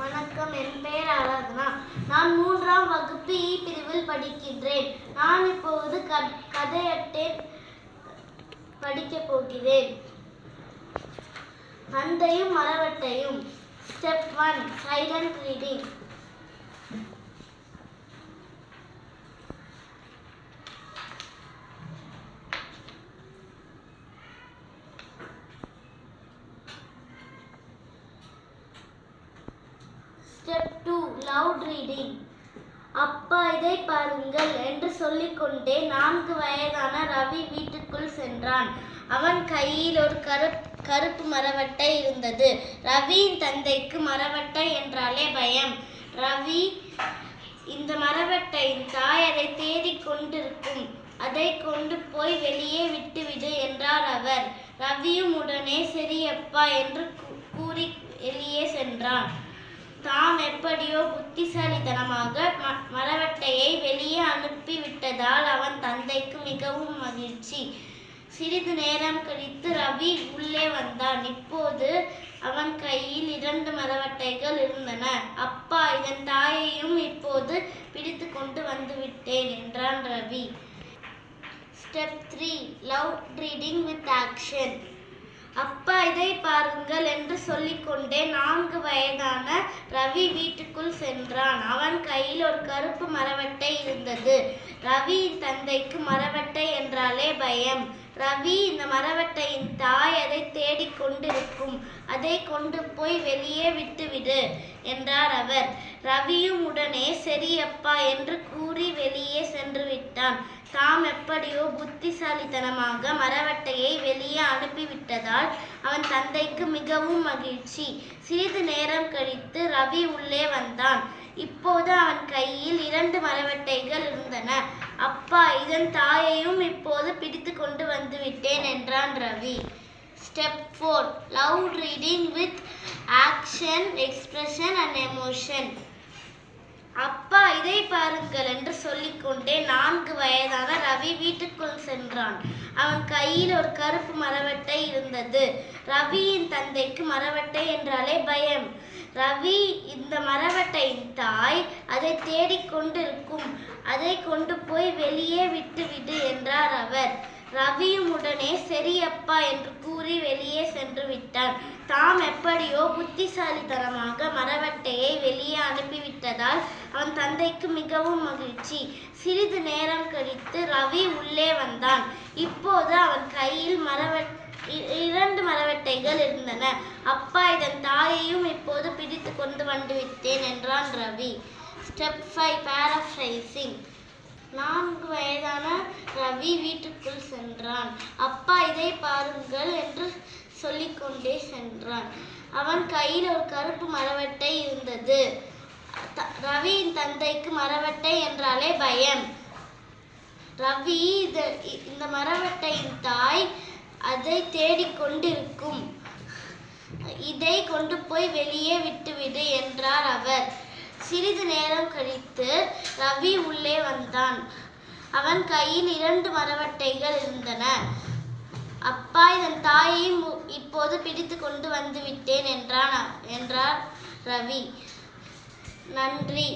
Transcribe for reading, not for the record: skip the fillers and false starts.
வணக்கம், என் பெயர் ஆராதனா. நான் 3ஆம் வகுப்பு இ பிரிவில் படிக்கின்றேன். நான் இப்போது கதை அட்டை படிக்கப் போகிறேன். அண்டையும் மரவட்டையும். Step 1, silent reading. Step 2, loud reading. அப்பா இதை பாருங்கள் என்று சொல்லிக்கொண்டே 4 வயதான ரவி வீட்டுக்குள் சென்றான். அவன் கையில் ஒரு கருப்பு மரவட்டை இருந்தது. ரவியின் தந்தைக்கு மரவட்டை என்றாலே பயம். ரவி, இந்த மரவட்டையின் தாய் அதை தேடிக் கொண்டிருக்கும், அதை கொண்டு போய் வெளியே விட்டுவிடு என்றார் அவர். ரவியும் உடனே சரியப்பா என்று கூறி வெளியே சென்றான். தாம் எப்படியோ புத்திசாலித்தனமாக மரவட்டையை வெளியே அனுப்பிவிட்டதால் அவன் தந்தைக்கு மிகவும் மகிழ்ச்சி. சிறிது நேரம் கழித்து ரவி உள்ளே வந்தான். இப்போது அவன் கையில் 2 மரவட்டைகள் இருந்தன. அப்பா, இதன் தாயையும் இப்போது பிடித்து கொண்டு வந்துவிட்டேன் என்றான் Ravi. Step 3, loud reading with action. அப்பா இதை பாருங்கள் என்று சொல்லிக்கொண்டே 4 வயதான ரவி வீட்டுக்குள் சென்றான். அவன் கையில் ஒரு கருப்பு மரவட்டை இருந்தது. ரவியின் தந்தைக்கு மரவட்டை என்றாலே பயம். ரவி, இந்த மரவட்டையின் தாய் அதை தேடிக் கொண்டிருக்கும், அதை கொண்டு போய் வெளியே விட்டுவிடு என்றார் அவர். ரவியும் உடனே சரியப்பா என்று கூறி வெளியே சென்று விட்டான். தாம் எப்படியோ புத்திசாலித்தனமாக மரவட்டையை வெளியே அனுப்பிவிட்டதால் அவன் தந்தைக்கு மிகவும் மகிழ்ச்சி. சிறிது நேரம் கழித்து ரவி உள்ளே வந்தான். இப்போது அவன் கையில் 2 மரவட்டைகள் இருந்தன. அப்பா, இதன் தாயையும் இப்போது பிடித்து கொண்டு வந்துவிட்டேன் என்றான் Ravi. Step 4, loud reading with action, expression and emotion. அப்பா இதை பாருங்கள் என்று சொல்லிக்கொண்டே 4 வயதான ரவி வீட்டுக்குள் சென்றான். அவன் கையில் ஒரு கருப்பு மரவட்டை இருந்தது. ரவியின் தந்தைக்கு மரவட்டை என்றாலே பயம். ரவி, இந்த மரவட்டையின் தாய் அதை தேடிக் கொண்டிருக்கும், அதை கொண்டு போய் வெளியே விட்டுவிடு என்றார் அவர். ரவியும் உடனே சரியப்பா என்று கூறி வெளியே சென்று விட்டான். தாம் எப்படியோ புத்திசாலித்தனமாக மரவட்டையை வெளியே அனுப்பிவிட்டதால் அவன் தந்தைக்கு மிகவும் மகிழ்ச்சி. சிறிது நேரம் கழித்து ரவி உள்ளே வந்தான். இப்போது அவன் கையில் 2 மரவட்டைகள் இருந்தன. அப்பா, இதன் தாயையும் இப்போது பிடித்து கொண்டு வந்துவிட்டேன் என்றான் ரவி. ஸ்டெப் 5, பேராஃப்ரைசிங். 4 வயதான ரவி வீட்டுக்குள் சென்றான். அப்பா இதை பாருங்கள் என்று சொல்லிக்கொண்டே சென்றான். அவன் கையில் ஒரு கருப்பு மரவட்டை இருந்தது. ரவியின் தந்தைக்கு மரவட்டை என்றாலே பயம். ரவி, இந்த மரவட்டையின் தாய் அதை தேடிக் கொண்டிருக்கும், இதை கொண்டு போய் வெளியே விட்டுவிடு என்றார் அவர். சிறிது நேரம் கழித்து ரவி உள்ளே வந்தான். அவன் கையில் 2 மரவட்டைகள் இருந்தன. அப்பா, இதன் தாயையும் இப்போது பிடித்து கொண்டு வந்துவிட்டேன் என்றார் ரவி. நன்றி.